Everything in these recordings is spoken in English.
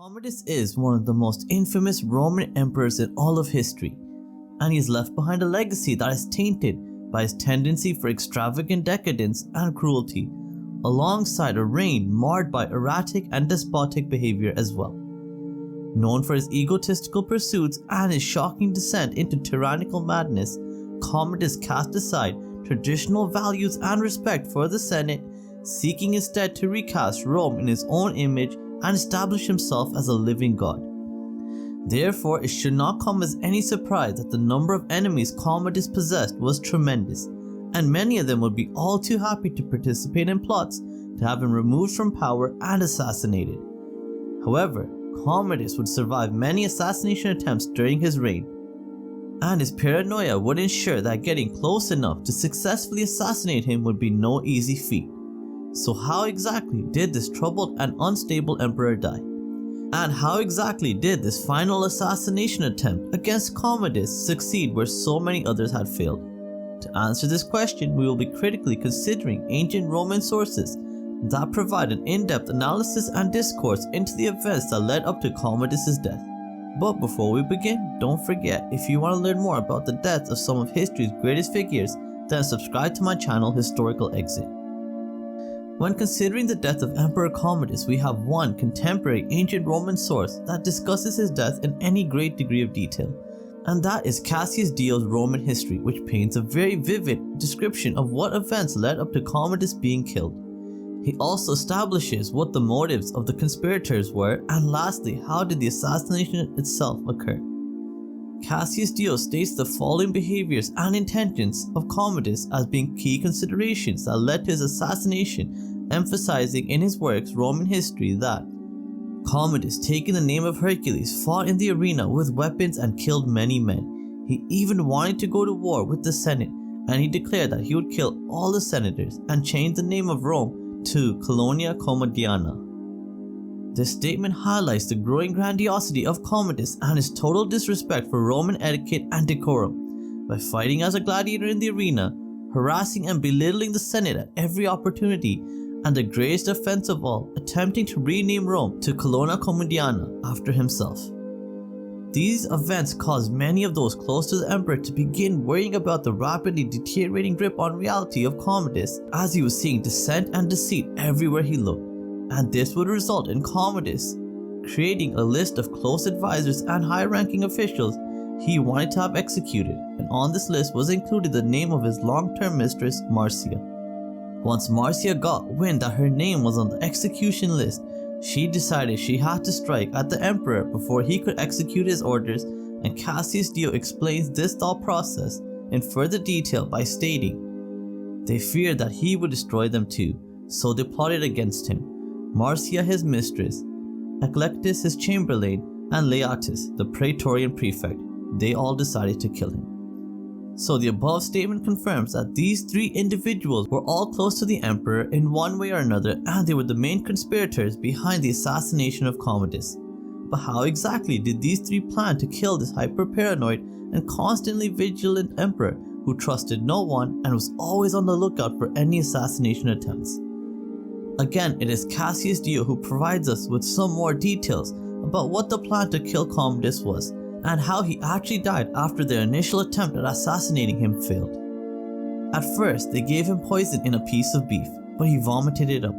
Commodus is one of the most infamous Roman emperors in all of history, and he has left behind a legacy that is tainted by his tendency for extravagant decadence and cruelty, alongside a reign marred by erratic and despotic behavior as well. Known for his egotistical pursuits and his shocking descent into tyrannical madness, Commodus cast aside traditional values and respect for the Senate, seeking instead to recast Rome in his own image and establish himself as a living god. Therefore, it should not come as any surprise that the number of enemies Commodus possessed was tremendous, and many of them would be all too happy to participate in plots to have him removed from power and assassinated. However, Commodus would survive many assassination attempts during his reign, and his paranoia would ensure that getting close enough to successfully assassinate him would be no easy feat. So how exactly did this troubled and unstable emperor die? And how exactly did this final assassination attempt against Commodus succeed where so many others had failed? To answer this question, we will be critically considering ancient Roman sources that provide an in-depth analysis and discourse into the events that led up to Commodus' death. But before we begin, don't forget, if you want to learn more about the deaths of some of history's greatest figures, then subscribe to my channel Historical Exit. When considering the death of Emperor Commodus, we have one contemporary ancient Roman source that discusses his death in any great degree of detail, and that is Cassius Dio's Roman History, which paints a very vivid description of what events led up to Commodus being killed. He also establishes what the motives of the conspirators were, and lastly, how did the assassination itself occur. Cassius Dio states the following behaviors and intentions of Commodus as being key considerations that led to his assassination, emphasizing in his works Roman history that Commodus, taking the name of Hercules, fought in the arena with weapons and killed many men. He even wanted to go to war with the Senate, and he declared that he would kill all the senators and change the name of Rome to Colonia Commodiana. This statement highlights the growing grandiosity of Commodus and his total disrespect for Roman etiquette and decorum, by fighting as a gladiator in the arena, harassing and belittling the Senate at every opportunity, and the greatest offense of all, attempting to rename Rome to Colonia Commodiana after himself. These events caused many of those close to the emperor to begin worrying about the rapidly deteriorating grip on reality of Commodus, as he was seeing dissent and deceit everywhere he looked. And this would result in Commodus creating a list of close advisors and high-ranking officials he wanted to have executed, and on this list was included the name of his long-term mistress, Marcia. Once Marcia got wind that her name was on the execution list, she decided she had to strike at the emperor before he could execute his orders, and Cassius Dio explains this thought process in further detail by stating, "They feared that he would destroy them too, so they plotted against him. Marcia his mistress, Eclectus his chamberlain, and Leatus the praetorian prefect, they all decided to kill him." So the above statement confirms that these three individuals were all close to the emperor in one way or another, and they were the main conspirators behind the assassination of Commodus. But how exactly did these three plan to kill this hyper-paranoid and constantly vigilant emperor who trusted no one and was always on the lookout for any assassination attempts? Again, it is Cassius Dio who provides us with some more details about what the plan to kill Commodus was, and how he actually died after their initial attempt at assassinating him failed. At first, they gave him poison in a piece of beef, but he vomited it up.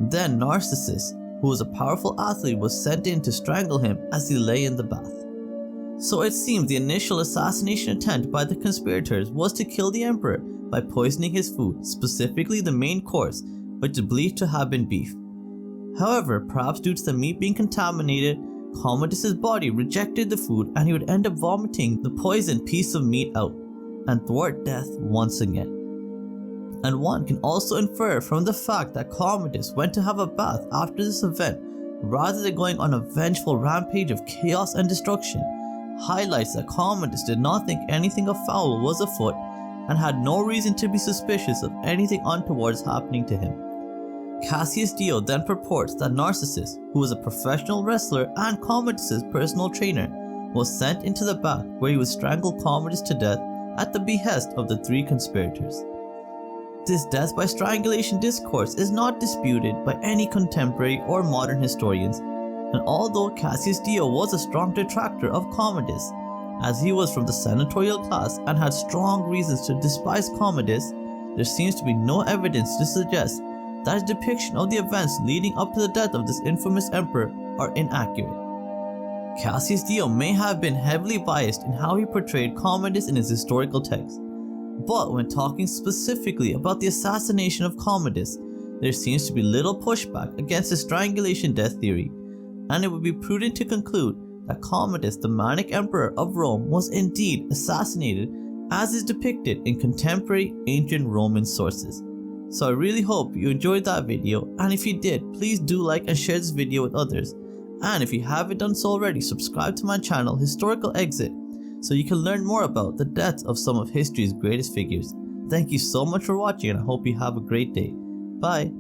Then Narcissus, who was a powerful athlete, was sent in to strangle him as he lay in the bath. So it seems the initial assassination attempt by the conspirators was to kill the emperor by poisoning his food, specifically the main course, which is believed to have been beef. However, perhaps due to the meat being contaminated, Commodus' body rejected the food and he would end up vomiting the poisoned piece of meat out, and thwart death once again. And one can also infer from the fact that Commodus went to have a bath after this event, rather than going on a vengeful rampage of chaos and destruction, highlights that Commodus did not think anything of foul was afoot and had no reason to be suspicious of anything untoward happening to him. Cassius Dio then purports that Narcissus, who was a professional wrestler and Commodus' personal trainer, was sent into the bath where he would strangle Commodus to death at the behest of the three conspirators. This death by strangulation discourse is not disputed by any contemporary or modern historians, And although Cassius Dio was a strong detractor of Commodus, as he was from the senatorial class and had strong reasons to despise Commodus, there seems to be no evidence to suggest that his depiction of the events leading up to the death of this infamous emperor are inaccurate. Cassius Dio may have been heavily biased in how he portrayed Commodus in his historical texts, but when talking specifically about the assassination of Commodus, there seems to be little pushback against the strangulation death theory, and it would be prudent to conclude that Commodus, the Manic Emperor of Rome, was indeed assassinated as is depicted in contemporary ancient Roman sources. So I really hope you enjoyed that video, and if you did, please do like and share this video with others. And if you haven't done so already, subscribe to my channel Historical Exit so you can learn more about the deaths of some of history's greatest figures. Thank you so much for watching, and I hope you have a great day. Bye.